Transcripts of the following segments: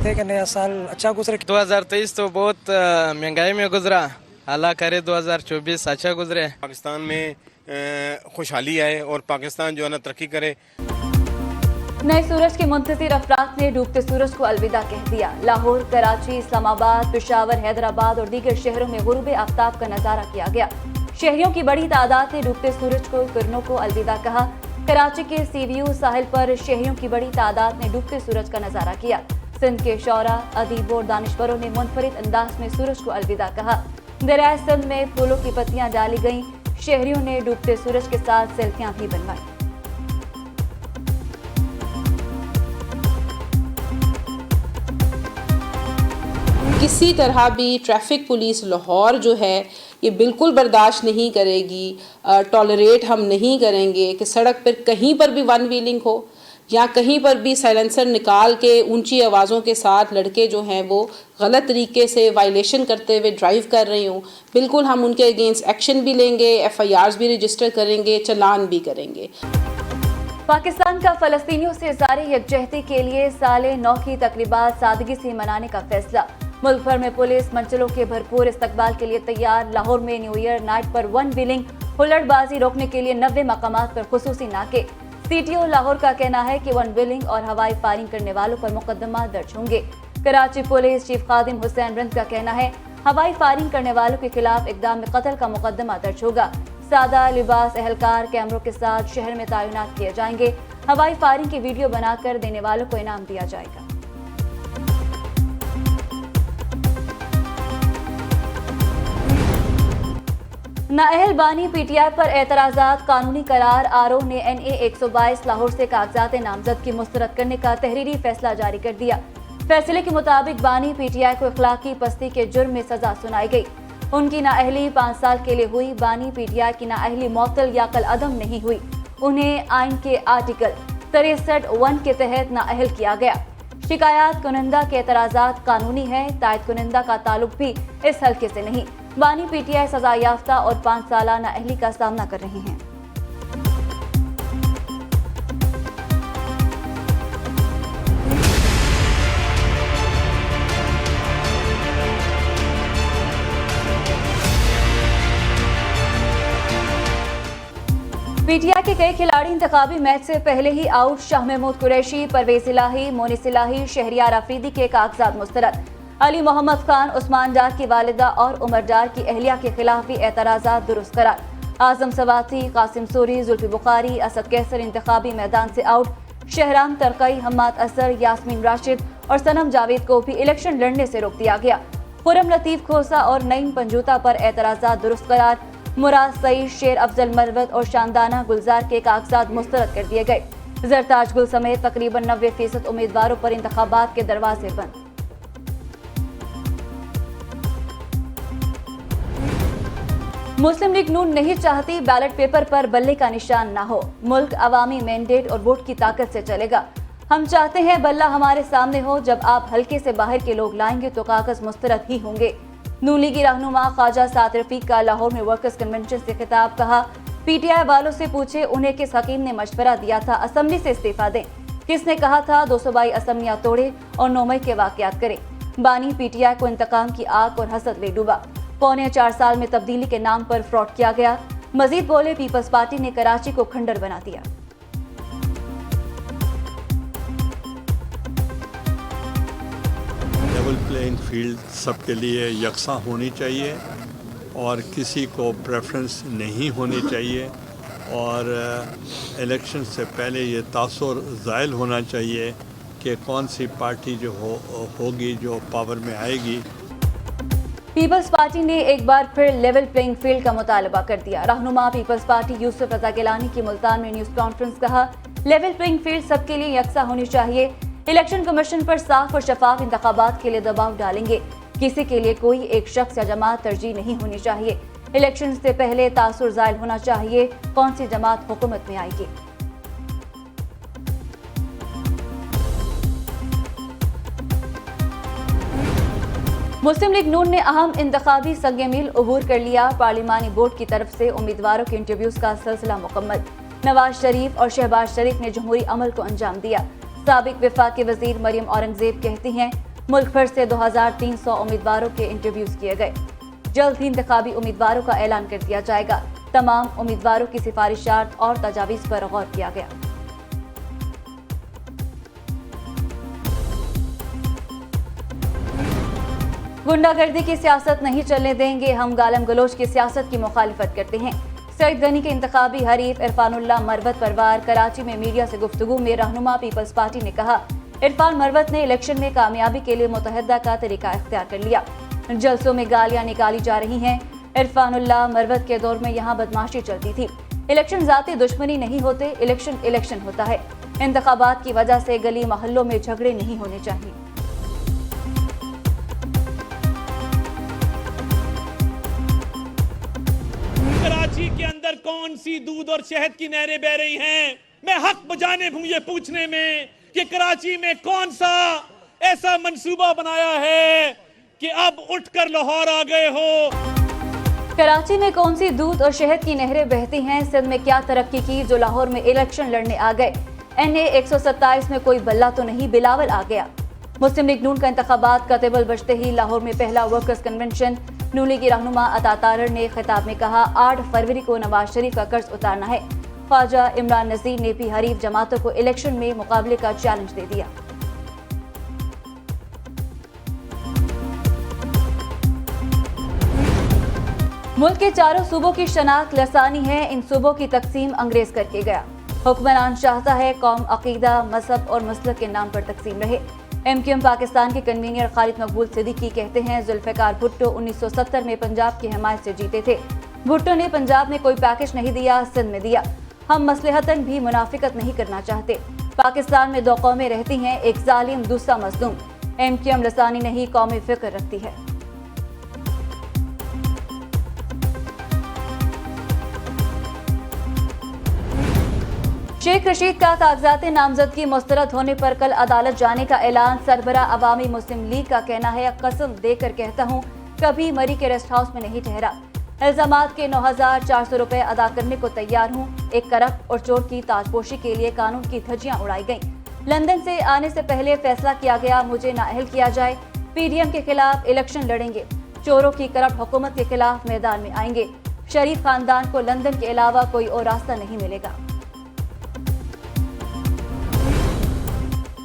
चाहते हैं कि नया साल अच्छा गुजरे। 2023 तो बहुत महंगाई में गुजरा, अल्लाह करे 2024 अच्छा गुजरे। पाकिस्तान में खुशहाली आए और पाकिस्तान जो है ना तरक्की करे। नए सूरज के मुंतज़िर अफराद ने डूबते सूरज को अलविदा कह दिया। लाहौर, कराची, इस्लामाबाद, पेशावर, हैदराबाद और दीगर शहरों में गुरूब आफ्ताब का नजारा किया गया। शहरियों की बड़ी तादाद ने डूबते सूरज को किरणों को अलविदा कहा। कराची के सीवीयू साहिल पर शहरियों की बड़ी तादाद ने डूबते सूरज का नजारा किया। सिंध के शौरा, अदीबों और दानिशवरों ने मुनफरिद अंदाज में सूरज को अलविदा कहा। दरियाए सिंध में फूलों की पत्तियां डाली गईं। शहरियों ने डूबते सूरज के साथ सेल्फियां भी बनवाई। किसी तरह भी ट्रैफिक पुलिस लाहौर जो है ये बिल्कुल बर्दाश्त नहीं करेगी, टॉलरेट हम नहीं करेंगे कि सड़क पर कहीं पर भी वन व्हीलिंग हो या कहीं पर भी साइलेंसर निकाल के ऊंची आवाज़ों के साथ लड़के जो हैं वो गलत तरीके से वायलेशन करते हुए ड्राइव कर रहे हों। बिल्कुल हम उनके अगेंस्ट एक्शन भी लेंगे, FIRs भी रजिस्टर करेंगे, चालान भी करेंगे। पाकिस्तान का फ़लस्तीनियों से इज़हार यकजहती के लिए साले 9 की तकरीबात सादगी से मनाने का फैसला। मुल्क भर में पुलिस मंचलों के भरपूर इस्तकबाल के लिए तैयार। लाहौर में न्यू ईयर नाइट पर वन व्हीलिंग हुल्लड़बाजी रोकने के लिए 90 मकामात पर खुसूसी नाके। CTO लाहौर का कहना है कि वन व्हीलिंग और हवाई फायरिंग करने वालों पर मुकदमा दर्ज होंगे। कराची पुलिस चीफ खादिम हुसैन रिंद का कहना है हवाई फायरिंग करने वालों के खिलाफ इक़दाम में कत्ल का मुकदमा दर्ज होगा। सादा लिबास एहलकार कैमरों के साथ शहर में तैनात किए जाएंगे। हवाई फायरिंग की वीडियो बनाकर देने वालों को इनाम दिया जाएगा। नाअहल बानी PTI पर एतराज़ात कानूनी करार। आरओ ने NA 122 लाहौर से कागजात नामजद की मुस्तरद करने का तहरीरी फैसला जारी कर दिया। फैसले के मुताबिक बानी PTI को इखलाकी पस्ती के जुर्म में सजा सुनाई गई। उनकी नाअहली 5 साल के लिए हुई। बानी PTI की नाअहली मुअत्तल या कल अदम नहीं हुई। उन्हें आइन के आर्टिकल 63(1) के तहत नाअहल किया गया। शिकायत कुनिंदा के एतराज़ात कानूनी है। तायद कुनिंदा का ताल्लुक भी इस हल्के से नहीं। बानी PTI सजा याफ्ता और 5 साला नाअहली का सामना कर रहे हैं। PTI के कई खिलाड़ी इंतखाबी मैच से पहले ही आउट। शाह महमूद कुरैशी, परवेज इलाही, मोनिस इलाही, शहरियार अफरीदी के कागजात मुस्तरद। अली मोहम्मद खान, उस्मान डार की वालिदा और उमर डार की अहलिया के खिलाफ भी एतराज़ात दुरुस्त करार। आजम सवाती, कासिम सूरी, जुल्फी बुखारी, असद कैसर इंतखाबी मैदान से आउट। शहराम तरकई, हम्माद असर, यास्मीन राशिद और सनम जावेद को भी इलेक्शन लड़ने से रोक दिया गया। खुरम लतीफ खोसा और नईम पंजूता पर एतराज़ात दुरुस्त करार। मुराद सईद, शेर अफजल मरवत और शानदाना गुलजार के कागजात मुस्तरद कर दिए गए। जरताज गुल समेत तकरीबन 90% उम्मीदवारों पर इंतखाबात के दरवाजे बंद। मुस्लिम लीग नून नहीं चाहती बैलेट पेपर पर बल्ले का निशान ना हो। मुल्क अवामी मैंडेट और वोट की ताकत से चलेगा। हम चाहते हैं बल्ला हमारे सामने हो। जब आप हल्के से बाहर के लोग लाएंगे तो कागज मुस्तरद ही होंगे। नून लीगी रहनुमा ख्वाजा साद रफीक का लाहौर में वर्कर्स कन्वेंशन से खिताब। कहा PTI वालों से पूछे उन्हें किस हकीम ने मशवरा दिया था असेंबली से इस्तीफा दें। किसने कहा था 222 असेंबलियां तोड़े और 9 मई के वाकयात करें। बानी PTI को इंतकाम की आग और हसद ले डूबा। 4.25 साल में तब्दीली के नाम पर फ्रॉड किया गया। मजीद बोले पीपल्स पार्टी ने कराची को खंडर बना दिया। लेवल प्लेइंग फील्ड सबके लिए यकसा होनी चाहिए और किसी को प्रेफरेंस नहीं होनी चाहिए और इलेक्शन से पहले ये तासुर ज़ायल होना चाहिए कि कौन सी पार्टी जो होगी जो पावर में आएगी। पीपल्स पार्टी ने एक बार फिर लेवल प्लेइंग फील्ड का मुतालबा कर दिया। रहनुमा पीपल्स पार्टी यूसुफ रजा गिलानी की मुल्तान में न्यूज़ कॉन्फ्रेंस। कहा लेवल प्लेइंग फील्ड सबके लिए यकसा होनी चाहिए। इलेक्शन कमीशन पर साफ और शफाफ इंतखाबात के लिए दबाव डालेंगे। किसी के लिए कोई एक शख्स या जमात तरजीह नहीं होनी चाहिए। इलेक्शन से पहले तासुर ज़ायल होना चाहिए कौन सी जमात हुकूमत में आएगी। मुस्लिम लीग नून ने अहम इंतखाबी संग-ए-मील अबूर कर लिया। पार्लिमानी बोर्ड की तरफ से उम्मीदवारों के इंटरव्यूज का सिलसिला मुकम्मल। नवाज शरीफ और शहबाज शरीफ ने जमहूरी अमल को अंजाम दिया। साबिक वफाकी वजीर मरियम औरंगजेब कहती हैं मुल्क भर से 2300 उम्मीदवारों के इंटरव्यूज किए गए। जल्द ही इंतखाबी उम्मीदवारों का ऐलान कर दिया जाएगा। तमाम उम्मीदवारों की सिफारिशात और तजावीज़ पर गौर किया गया। गुंडागर्दी की सियासत नहीं चलने देंगे, हम गालम गलोच की सियासत की मुखालिफत करते हैं। सईद गनी के इंतखाबी हरीफ इरफानुल्लाह मरवत परवार कराची में मीडिया से गुफ्तगू में रहनुमा पीपल्स पार्टी ने कहा, इरफान मरवत ने इलेक्शन में कामयाबी के लिए मुतहदा का तरीका इख्तियार कर लिया। जलसों में गालियां निकाली जा रही हैं। इरफानुल्लाह मरवत के दौर में यहाँ बदमाशी चलती थी। इलेक्शन जाती दुश्मनी नहीं होते, इलेक्शन इलेक्शन होता है। इंतखाबात की वजह से गली मोहल्लों में झगड़े नहीं होने चाहिए। कराची के अंदर कौन सी दूध और शहद की नहरें बह रही हैं? मैं हक बजाने हूं ये पूछने में कि कराची में कौन सा ऐसा मंसूबा बनाया है कि अब उठकर लाहौर आ गए हो। कराची में कौन सी दूध और शहद की नहरें बहती हैं? सिंध में क्या तरक्की की जो लाहौर में इलेक्शन लड़ने आ गए? NA 127 में कोई बल्ला तो नहीं, बिलावल आ गया। मुस्लिम लीग नून का इंतखाबात का टेबल बजते ही लाहौर में पहला वर्कर्स कन्वेंशन। नून लीग की रहनुमा अता तारर ने खिताब में कहा, 8 फरवरी को नवाज शरीफ का कर्ज उतारना है। ख्वाजा इमरान नजीर ने भी हरीफ जमातों को इलेक्शन में मुकाबले का चैलेंज दे दिया। मुल्क के चारों सूबों की शनाख्त लसानी है। इन सूबों की तकसीम अंग्रेज करके गया। हुक्मरान चाहता है कौम अकीदा, मजहब और मसलक के नाम पर तकसीम रहे। MQM पाकिस्तान के कन्वीनर खालिद मकबूल सिद्दीकी कहते हैं, जुल्फिकार भुट्टो 1970 में पंजाब की हिमायत से जीते थे। भुट्टो ने पंजाब में कोई पैकेज नहीं दिया, सिंध में दिया। हम मसलहतन भी मुनाफिकत नहीं करना चाहते। पाकिस्तान में 2 कौमें रहती हैं, एक जालिम दूसरा मजलूम। MQM लसानी नहीं, कौमी फिक्र रखती है। शेख रशीद का कागजात नामजदगी मुस्तरद होने पर कल अदालत जाने का ऐलान। सरबरा अवामी मुस्लिम लीग का कहना है, कसम देकर कहता हूँ कभी मरी के रेस्ट हाउस में नहीं ठहरा। इल्जामात के 9400 रुपए अदा करने को तैयार हूँ। एक करप्ट और चोर की ताजपोशी के लिए कानून की धज्जियां उड़ाई गईं। लंदन से आने से पहले फैसला किया गया मुझे नाअहल किया जाए। PDM के खिलाफ इलेक्शन लड़ेंगे। चोरों की करप्ट हुकूमत के खिलाफ मैदान में आएंगे। शरीफ खानदान को लंदन के अलावा कोई और रास्ता नहीं मिलेगा।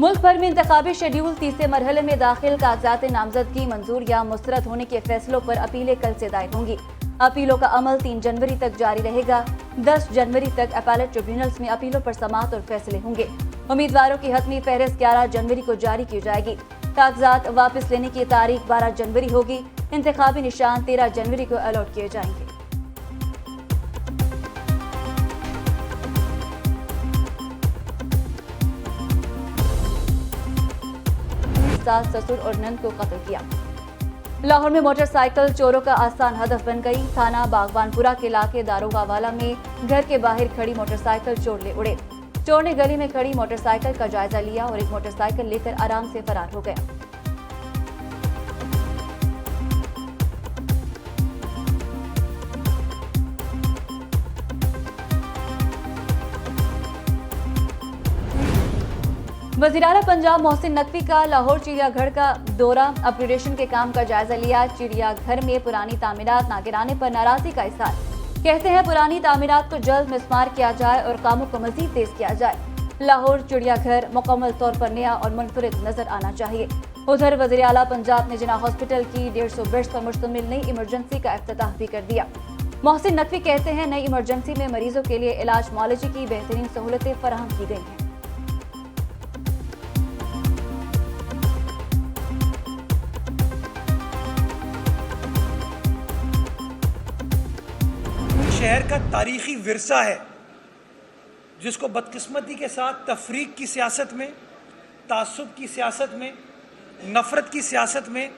मुल्क भर में इंतखाबी शेड्यूल तीसरे मरहले में दाखिल। कागजात नामजदगी मंजूर या मुस्तरद होने के फैसलों पर अपीलें कल से दायर होंगी। अपीलों का अमल 3 जनवरी तक जारी रहेगा। 10 जनवरी तक अपीलेट ट्रिब्यूनल्स में अपीलों पर समाअत और फैसले होंगे। उम्मीदवारों की हतमी फहरिस्त 11 जनवरी को जारी की जाएगी। कागजात वापस लेने की तारीख 12 जनवरी होगी। इंतखाबी निशान 13 जनवरी को अलॉट किए जाएंगे। सास, ससुर और नंद को कत्ल किया। लाहौर में मोटरसाइकिल चोरों का आसान हदफ बन गई। थाना बागवानपुरा के इलाके दारोगावाला में घर के बाहर खड़ी मोटरसाइकिल चोर ले उड़े। चोर ने गली में खड़ी मोटरसाइकिल का जायजा लिया और एक मोटरसाइकिल लेकर आराम से फरार हो गया। वज़ीर-ए-आला पंजाब मोहसिन नकवी का लाहौर चिड़ियाघर का दौरा। अपग्रेडेशन के काम का जायजा लिया। चिड़ियाघर में पुरानी तामीरात ना गिराने पर नाराजगी का इज़हार। कहते हैं पुरानी तामीरात को जल्द मिस्मार किया जाए और कामों को मजीद तेज किया जाए। लाहौर चिड़ियाघर मुकम्मल तौर पर नया और मुनफरिद नजर आना चाहिए। उधर वज़ीर-ए-आला पंजाब ने जिना हॉस्पिटल की 150 बेड्स पर मुश्तमिल नई इमरजेंसी का इफ्तिताह भी कर दिया। मोहसिन नकवी कहते हैं नई इमरजेंसी में मरीजों के लिए इलाज मुआलजे की बेहतरीन सहूलतें फराहम की गई हैं। शहर का तारीखी विरसा है जिसको बदकिस्मती के साथ तफरीक की सियासत में, तासुब की सियासत में, नफरत की सियासत में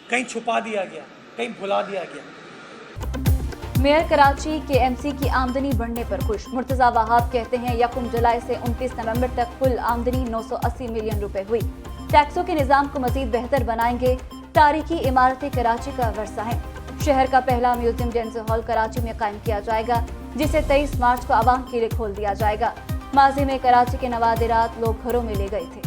कहीं छुपा दिया गया, कहीं भुला दिया गया। मेयर कराची के MC की आमदनी बढ़ने पर खुश। मुर्तजा वहाब कहते हैं 1 जुलाई से 29 नवंबर तक कुल आमदनी 980 मिलियन रुपए हुई। टैक्सों के निज़ाम को मजीद बेहतर बनाएंगे। तारीखी इमारतें कराची का वर्सा है। शहर का पहला म्यूजियम डेंस हॉल कराची में कायम किया जाएगा, जिसे 23 मार्च को आवाम के लिए खोल दिया जाएगा। माजी में कराची के नवादिरात लोग घरों में ले गए थे।